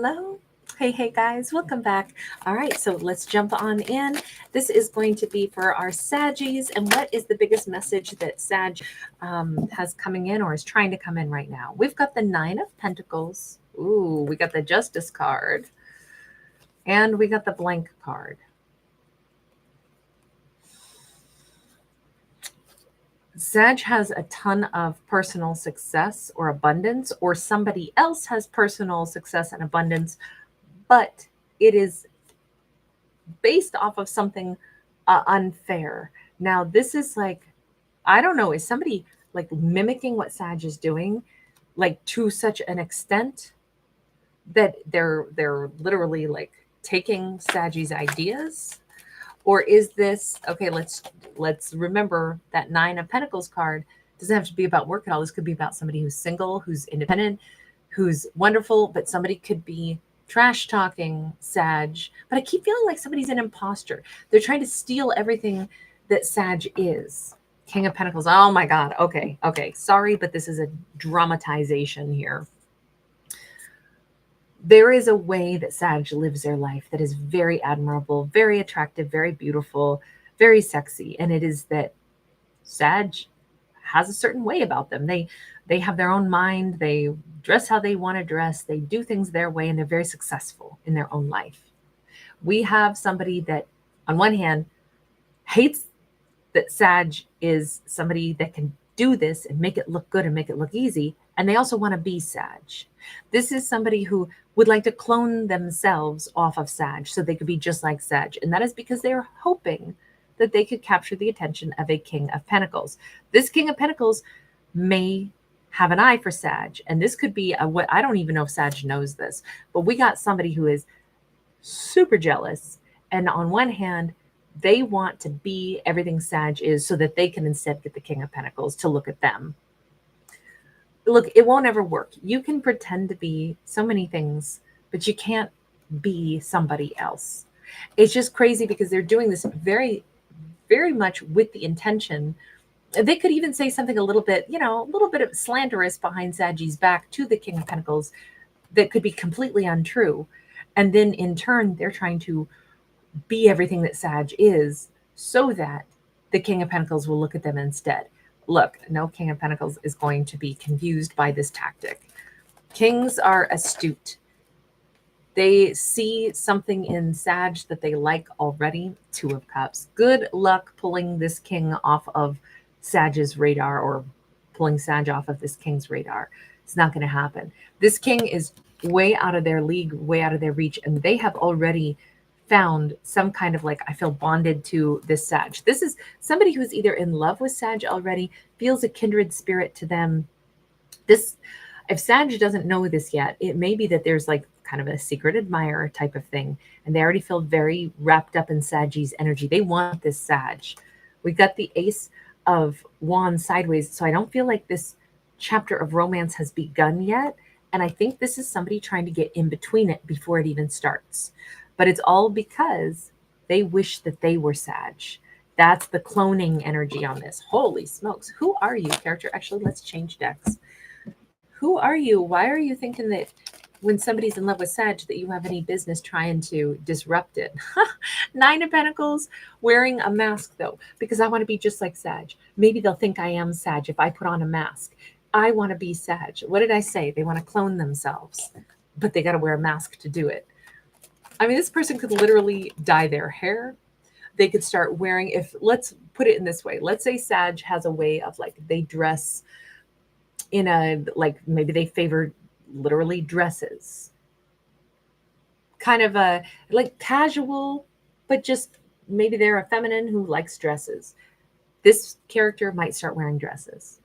Hello. Hey guys, welcome back. All right, so let's jump on in. This is going to be for our Saggies. And what is the biggest message that Sag has coming in or is trying to come in right now? We've got the Nine of Pentacles. Ooh, we got the Justice card. And we got the Blank card. Sag has a ton of personal success or abundance, or somebody else has personal success and abundance, but it is based off of something unfair. Now, this is like, I don't know, is somebody like mimicking what Sag is doing, like to such an extent that they're literally like taking Saggy's ideas? Or is this okay? Let's remember that Nine of Pentacles card doesn't have to be about work at all. This could be about somebody who's single, who's independent, who's wonderful, but somebody could be trash talking Sag. But I keep feeling like somebody's an imposter. They're trying to steal everything that Sag is. King of Pentacles. Oh my God. Okay. Sorry, but this is a dramatization here. There is a way that Sag lives their life that is very admirable, very attractive, very beautiful, very sexy. And it is that Sag has a certain way about them. They have their own mind, they dress how they want to dress, they do things their way, and they're very successful in their own life. We have somebody that on one hand hates that Sag is somebody that can do this and make it look good and make it look easy. And they also want to be Sag. This is somebody who would like to clone themselves off of Sag so they could be just like Sag. And that is because they're hoping that they could capture the attention of a King of Pentacles. This King of Pentacles may have an eye for Sag. And this could be what I don't even know if Sag knows this, but we got somebody who is super jealous. And on one hand, they want to be everything Sag is so that they can instead get the King of Pentacles to look at them. Look, it won't ever work. You can pretend to be so many things, but you can't be somebody else. It's just crazy because they're doing this very, very much with the intention. They could even say something a little bit, a little bit of slanderous behind Saggy's back to the King of Pentacles that could be completely untrue. And then in turn, they're trying to be everything that Sag is so that the King of Pentacles will look at them instead. Look, no King of Pentacles is going to be confused by this tactic. Kings are astute. They see something in Sag that they like already. Two of Cups. Good luck pulling this king off of Sag's radar or pulling Sag off of this king's radar. It's not going to happen. This king is way out of their league, way out of their reach, and they have already found some kind of like, I feel bonded to this Sag. This is somebody who's either in love with Sag already, feels a kindred spirit to them. This, if Sag doesn't know this yet, it may be that there's like kind of a secret admirer type of thing, and they already feel very wrapped up in Saggy's energy. They want this Sag. We got the Ace of Wands sideways, so I don't feel like this chapter of romance has begun yet, and I think this is somebody trying to get in between it before it even starts. But it's all because they wish that they were Sag. That's the cloning energy on this. Holy smokes. Who are you, character? Actually, let's change decks. Who are you? Why are you thinking that when somebody's in love with Sag that you have any business trying to disrupt it? Nine of Pentacles, wearing a mask though, because I want to be just like Sag. Maybe they'll think I am Sag if I put on a mask. I want to be Sag. What did I say? They want to clone themselves, but they got to wear a mask to do it. I mean, this person could literally dye their hair. They could start wearing, if let's put it in this way, let's say Sag has a way of like they dress in a, like maybe they favor literally dresses, kind of a like casual, but just maybe they're a feminine who likes dresses. This character might start wearing dresses.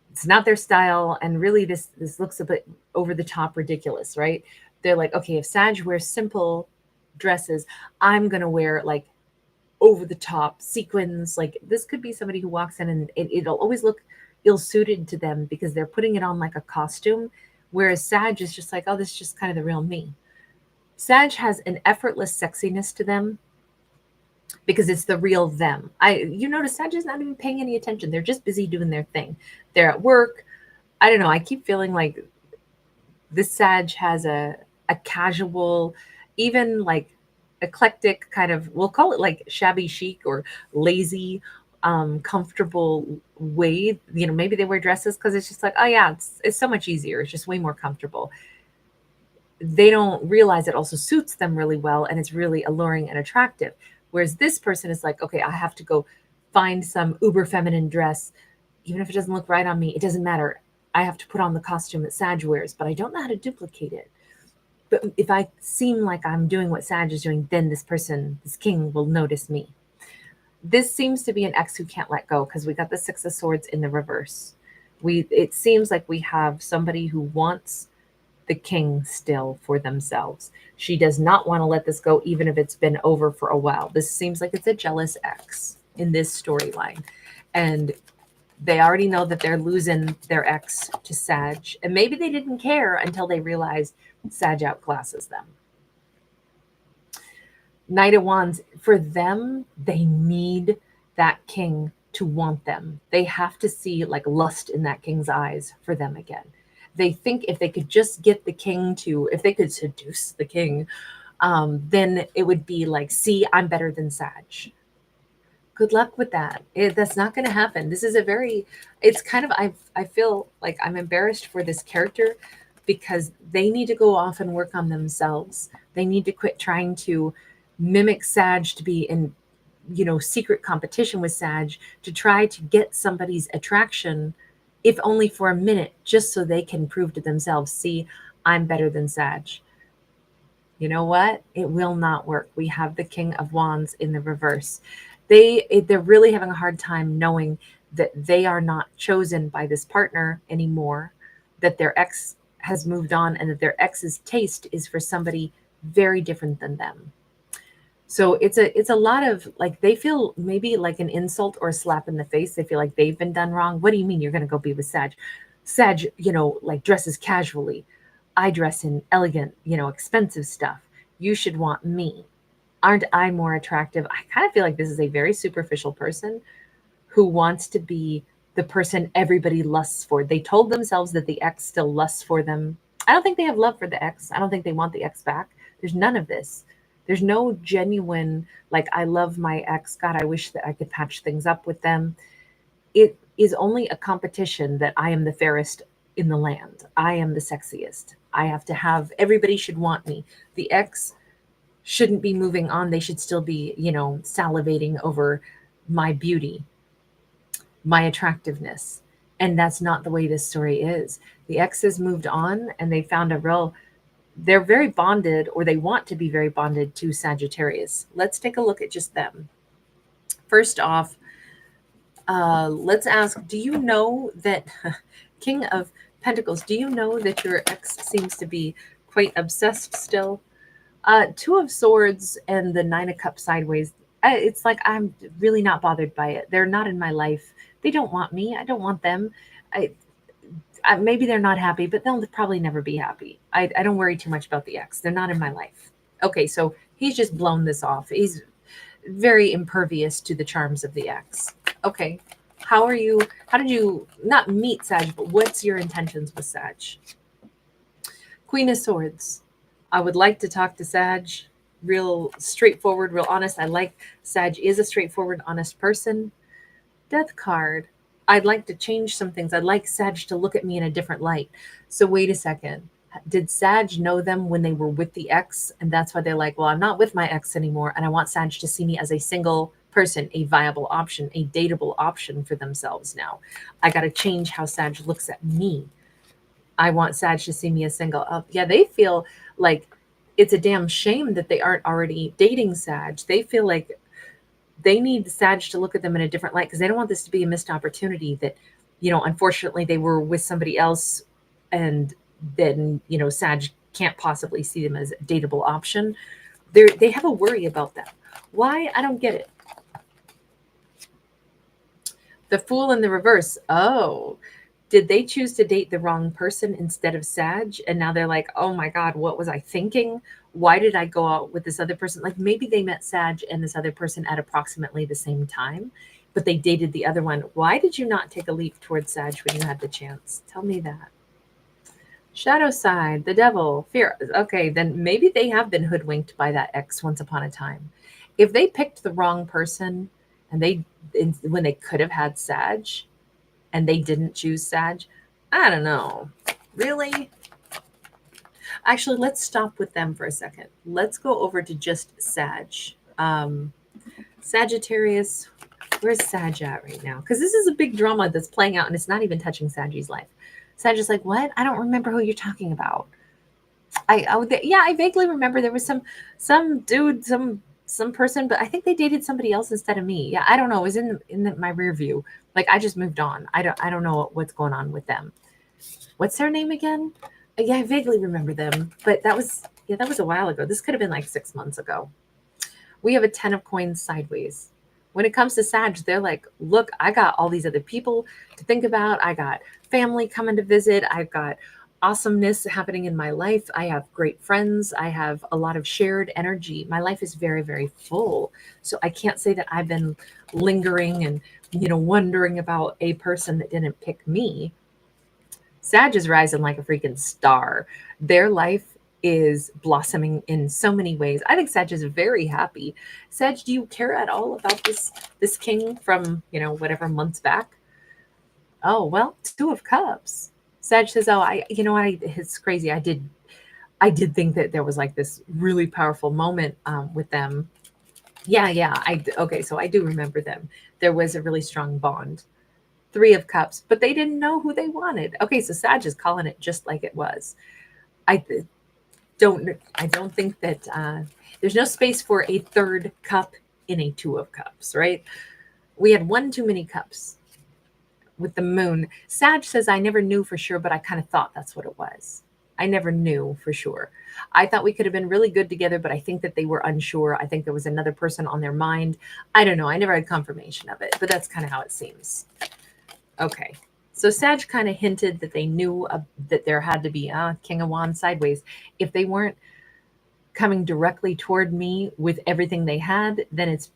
It's not their style, and really this looks a bit over the top ridiculous, right? They're like, okay, if Sag wears simple dresses, I'm going to wear like over the top sequins. Like this could be somebody who walks in and it'll always look ill suited to them because they're putting it on like a costume. Whereas Sag is just like, oh, this is just kind of the real me. Sag has an effortless sexiness to them because it's the real them. You notice Sag is not even paying any attention. They're just busy doing their thing. They're at work. I don't know. I keep feeling like this Sag has a a casual, even like eclectic kind of, we'll call it like shabby chic or lazy, comfortable way. You know, maybe they wear dresses because it's just like, oh yeah, it's so much easier. It's just way more comfortable. They don't realize it also suits them really well and it's really alluring and attractive. Whereas this person is like, okay, I have to go find some uber feminine dress. Even if it doesn't look right on me, it doesn't matter. I have to put on the costume that Sag wears, but I don't know how to duplicate it. But if I seem like I'm doing what Sag is doing, then this person, this king, will notice me. This seems to be an ex who can't let go because we got the Six of Swords in the reverse. It seems like we have somebody who wants the king still for themselves. She does not want to let this go, even if it's been over for a while. This seems like it's a jealous ex in this storyline. And they already know that they're losing their ex to Sag. And maybe they didn't care until they realized Sag outclasses them. Knight of Wands, for them, they need that king to want them. They have to see like lust in that king's eyes for them again. They think if they could just get the king to, if they could seduce the king, then it would be like, see, I'm better than Sag. Good luck with that. That's not going to happen. This is a very, it's kind of, I feel like I'm embarrassed for this character because they need to go off and work on themselves. They need to quit trying to mimic Sag to be in, you know, secret competition with Sag to try to get somebody's attraction, if only for a minute, just so they can prove to themselves, see, I'm better than Sag. You know what? It will not work. We have the King of Wands in the reverse. They're really having a hard time knowing that they are not chosen by this partner anymore, that their ex has moved on, and that their ex's taste is for somebody very different than them. So it's a lot of like, they feel maybe like an insult or a slap in the face. They feel like they've been done wrong. What do you mean you're going to go be with Sag? Sag, you know, like dresses casually. I dress in elegant, you know, expensive stuff. You should want me. Aren't I more attractive? I kind of feel like this is a very superficial person who wants to be the person everybody lusts for. They told themselves that the ex still lusts for them. I don't think they have love for the ex. I don't think they want the ex back. There's none of this. There's no genuine, like, I love my ex. God, I wish that I could patch things up with them. It is only a competition that I am the fairest in the land. I am the sexiest. I have to have, everybody should want me. The ex shouldn't be moving on. They should still be, you know, salivating over my beauty, my attractiveness. And that's not the way this story is. The ex has moved on and they found a real, they're very bonded, or they want to be very bonded to Sagittarius. Let's take a look at just them. First off, let's ask, do you know that King of Pentacles, do you know that your ex seems to be quite obsessed still? Two of Swords and the Nine of Cups sideways. It's like I'm really not bothered by it. They're not in my life. They don't want me. I don't want them. Maybe they're not happy, but they'll probably never be happy. I don't worry too much about the ex. They're not in my life. Okay, so he's just blown this off. He's very impervious to the charms of the ex. Okay, how did you not meet Sag, but what's your intentions with Sag? Queen of Swords. I would like to talk to Sag. Real straightforward, real honest. I like Sag is a straightforward, honest person. Death card. I'd like to change some things. I'd like Sag to look at me in a different light. So wait a second. Did Sag know them when they were with the ex? And that's why they're like, well, I'm not with my ex anymore. And I want Sag to see me as a single person, a viable option, a dateable option for themselves now. I got to change how Sag looks at me. I want Sag to see me as single. Yeah, they feel like it's a damn shame that they aren't already dating Sag. They feel like they need Sag to look at them in a different light because they don't want this to be a missed opportunity that, you know, unfortunately they were with somebody else and then, you know, Sag can't possibly see them as a dateable option. They have a worry about that. Why? I don't get it. The Fool in the reverse. Oh, did they choose to date the wrong person instead of Sag? And now they're like, oh my God, what was I thinking? Why did I go out with this other person? Like maybe they met Sag and this other person at approximately the same time, but they dated the other one. Why did you not take a leap towards Sag when you had the chance? Tell me that. Shadow side, the devil, fear. Okay, then maybe they have been hoodwinked by that ex once upon a time. If they picked the wrong person and when they could have had Sag and they didn't choose Sag, I don't know. Really? Actually, let's stop with them for a second. Let's go over to just Sag. Um, Sagittarius, where's Sag at right now? Because this is a big drama that's playing out and it's not even touching Saggy's life. Sag is like, what? I don't remember who you're talking about. Yeah, I vaguely remember there was some dude, some person, but I think they dated somebody else instead of me. Yeah, I don't know. It was my rear view. Like I just moved on. I don't know what's going on with them. What's their name again? Yeah, I vaguely remember them, but that was a while ago. This could have been like 6 months ago. We have a 10 of coins sideways. When it comes to Sag, they're like, look, I got all these other people to think about. I got family coming to visit. I've got awesomeness happening in my life. I have great friends. I have a lot of shared energy. My life is very, very full. So I can't say that I've been lingering and, wondering about a person that didn't pick me. Sag is rising like a freaking star. Their life is blossoming in so many ways. I think Sag is very happy. Sag, do you care at all about this king from, whatever months back? Oh, well, 2 of Cups. Sag says, "Oh, it's crazy. I did think that there was like this really powerful moment with them. Yeah, yeah. Okay, so I do remember them. There was a really strong bond. 3 of Cups, but they didn't know who they wanted. Okay, so Sag is calling it just like it was. I don't think that there's no space for a third cup in a 2 of Cups, right? We had one too many cups with the moon. Sag says, I never knew for sure, but I kind of thought that's what it was. I never knew for sure. I thought we could have been really good together, but I think that they were unsure. I think there was another person on their mind. I don't know. I never had confirmation of it, but that's kind of how it seems. Okay. So Sag kind of hinted that they knew that there had to be a King of Wands sideways. If they weren't coming directly toward me with everything they had, then it's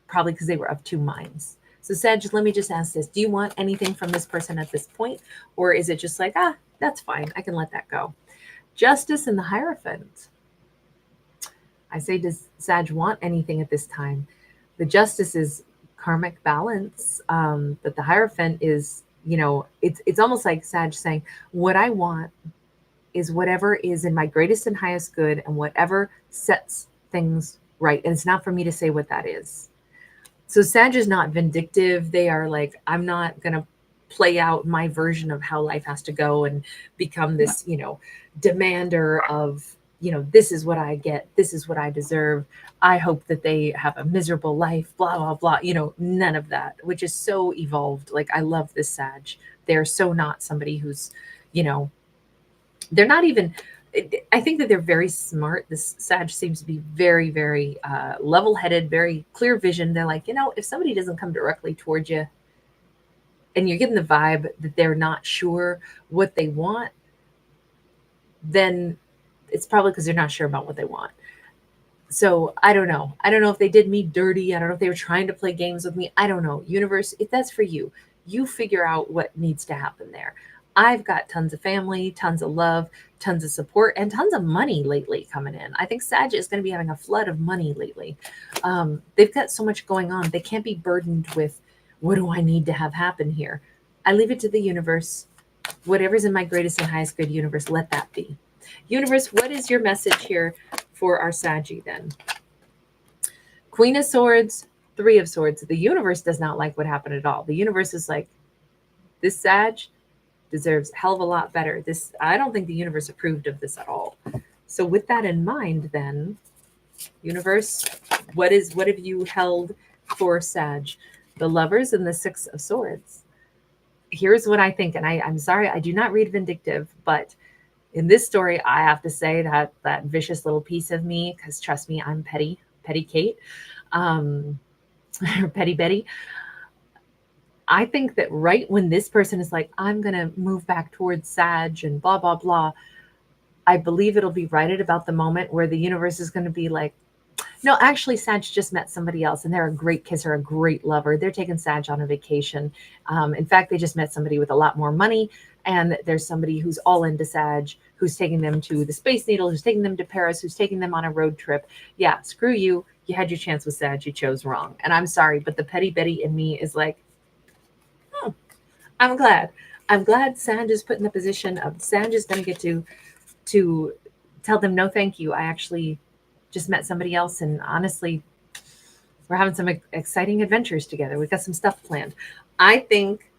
probably because they were of 2 minds. So Sag, let me just ask this. Do you want anything from this person at this point? Or is it just like, that's fine. I can let that go. Justice and the Hierophant. I say, does Sag want anything at this time? The Justice is karmic balance, but the Hierophant is, it's almost like Sag saying, what I want is whatever is in my greatest and highest good and whatever sets things right. And it's not for me to say what that is. So Sag is not vindictive. They are like, I'm not going to play out my version of how life has to go and become this, demander of, this is what I get. This is what I deserve. I hope that they have a miserable life, blah, blah, blah. None of that, which is so evolved. Like, I love this Sag. They're so not somebody who's, they're not even, I think that they're very smart. This Sag seems to be very, very level-headed, very clear vision. They're like, if somebody doesn't come directly towards you and you're getting the vibe that they're not sure what they want, then it's probably because they're not sure about what they want. So I don't know. I don't know if they did me dirty. I don't know if they were trying to play games with me. I don't know. Universe, if that's for you, you figure out what needs to happen there. I've got tons of family, tons of love, tons of support, and tons of money lately coming in. I think Sag is going to be having a flood of money lately. They've got so much going on. They can't be burdened with, what do I need to have happen here? I leave it to the universe. Whatever's in my greatest and highest good, universe, let that be. Universe, what is your message here for our Saggy then? Queen of Swords, 3 of Swords. The universe does not like what happened at all. The universe is like, this Sag deserves a hell of a lot better. I don't think the universe approved of this at all. So with that in mind, then, universe, what have you held for Sag? The Lovers and the 6 of Swords. Here's what I think, and I'm sorry, I do not read vindictive, but in this story, I have to say that vicious little piece of me, because trust me, I'm petty Kate, petty Betty. I think that right when this person is like, I'm going to move back towards Sag and blah, blah, blah, I believe it'll be right at about the moment where the universe is going to be like, no, actually, Sag just met somebody else and they're a great kisser, a great lover. They're taking Sag on a vacation. In fact, they just met somebody with a lot more money and there's somebody who's all into Sag, who's taking them to the Space Needle, who's taking them to Paris, who's taking them on a road trip. Yeah, screw you. You had your chance with Sag, you chose wrong. And I'm sorry, but the petty Betty in me is like, oh, I'm glad. I'm glad Sag is put in the position of Sag is going to get to tell them no thank you. I actually just met somebody else, and honestly, we're having some exciting adventures together. We've got some stuff planned. I think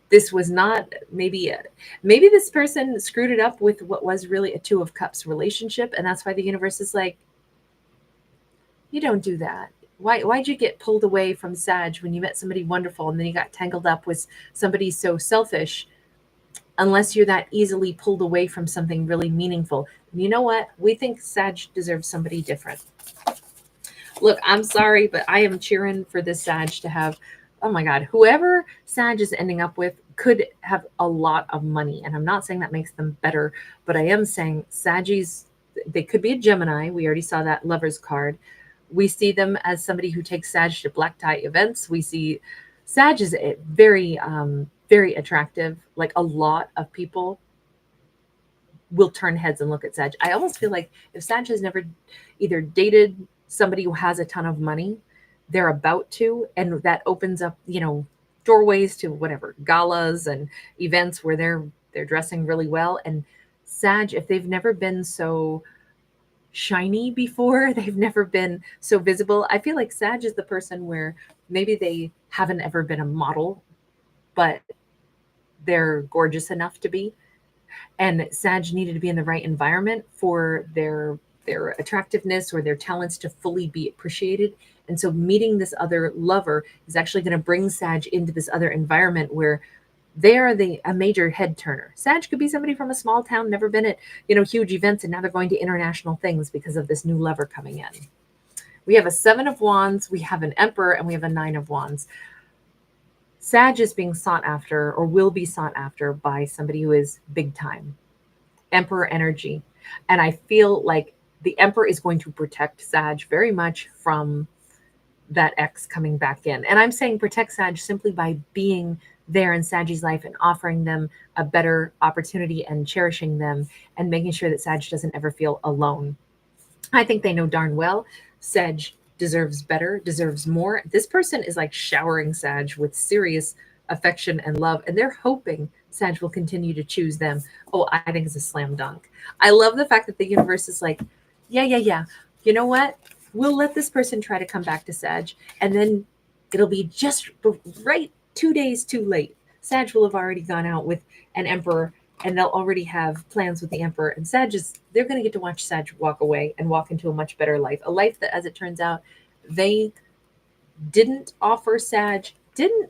this was not maybe this person screwed it up with what was really a Two of Cups relationship, and that's why the universe is like, you don't do that. Why'd you get pulled away from Sag when you met somebody wonderful, and then you got tangled up with somebody so selfish? Unless you're that easily pulled away from something really meaningful. And you know what? We think Sag deserves somebody different. Look, I'm sorry, but I am cheering for this Sag to have, oh my God, whoever Sag is ending up with could have a lot of money. And I'm not saying that makes them better, but I am saying Saggies, they could be a Gemini. We already saw that Lover's card. We see them as somebody who takes Sag to black tie events. We see Sag is very, very attractive. Like a lot of people will turn heads and look at Sag. I almost feel like if Sag has never either dated somebody who has a ton of money, they're about to, and that opens up, doorways to whatever galas and events where they're dressing really well. And Sag, if they've never been so shiny before, they've never been so visible. I feel like Sag is the person where maybe they haven't ever been a model, but they're gorgeous enough to be. And Sag needed to be in the right environment for their attractiveness or their talents to fully be appreciated. And so meeting this other lover is actually going to bring Sag into this other environment where they are a major head turner. Sag could be somebody from a small town, never been at, huge events, and now they're going to international things because of this new lover coming in. We have a 7 of Wands, we have an Emperor, and we have a 9 of Wands. Sag is being sought after, or will be sought after, by somebody who is big time. Emperor energy. And I feel like the Emperor is going to protect Sag very much from that ex coming back in. And I'm saying protect Sag simply by being there in Sag's life and offering them a better opportunity and cherishing them and making sure that Sag doesn't ever feel alone. I think they know darn well Sag deserves better, deserves more. This person is like showering Sag with serious affection and love, and they're hoping Sag will continue to choose them. Oh, I think it's a slam dunk. I love the fact that the universe is like, yeah. You know what? We'll let this person try to come back to Sag, and then it'll be just right 2 days too late. Sag will have already gone out with an Emperor, and they'll already have plans with the Emperor. And they're going to get to watch Sag walk away and walk into a much better life. A life that, as it turns out, they didn't offer Sag, didn't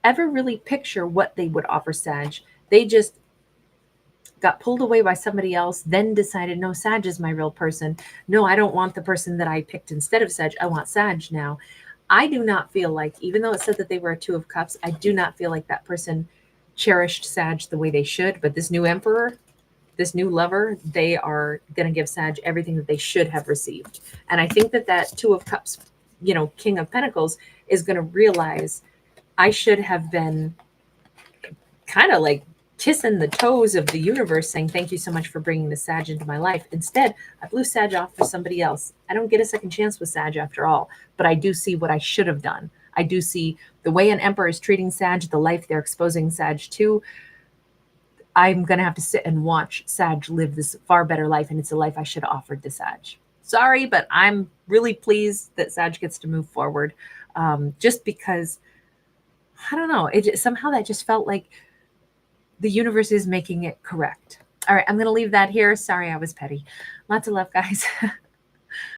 ever really picture what they would offer Sag. They just got pulled away by somebody else, then decided, no, Sag is my real person. No, I don't want the person that I picked instead of Sag. I want Sag now. I do not feel like, even though it said that they were a 2 of Cups, I do not feel like that person cherished Sag the way they should. But this new Emperor, this new lover, they are going to give Sag everything that they should have received. And I think that 2 of Cups, King of Pentacles, is going to realize I should have been kind of like kissing the toes of the universe, saying, thank you so much for bringing the Sag into my life. Instead, I blew Sag off for somebody else. I don't get a second chance with Sag after all, but I do see what I should have done. I do see the way an Emperor is treating Sag, the life they're exposing Sag to. I'm going to have to sit and watch Sag live this far better life, and it's a life I should have offered to Sag. Sorry, but I'm really pleased that Sag gets to move forward, just because, I don't know, somehow that just felt like the universe is making it correct. All right, I'm going to leave that here. Sorry, I was petty. Lots of love, guys.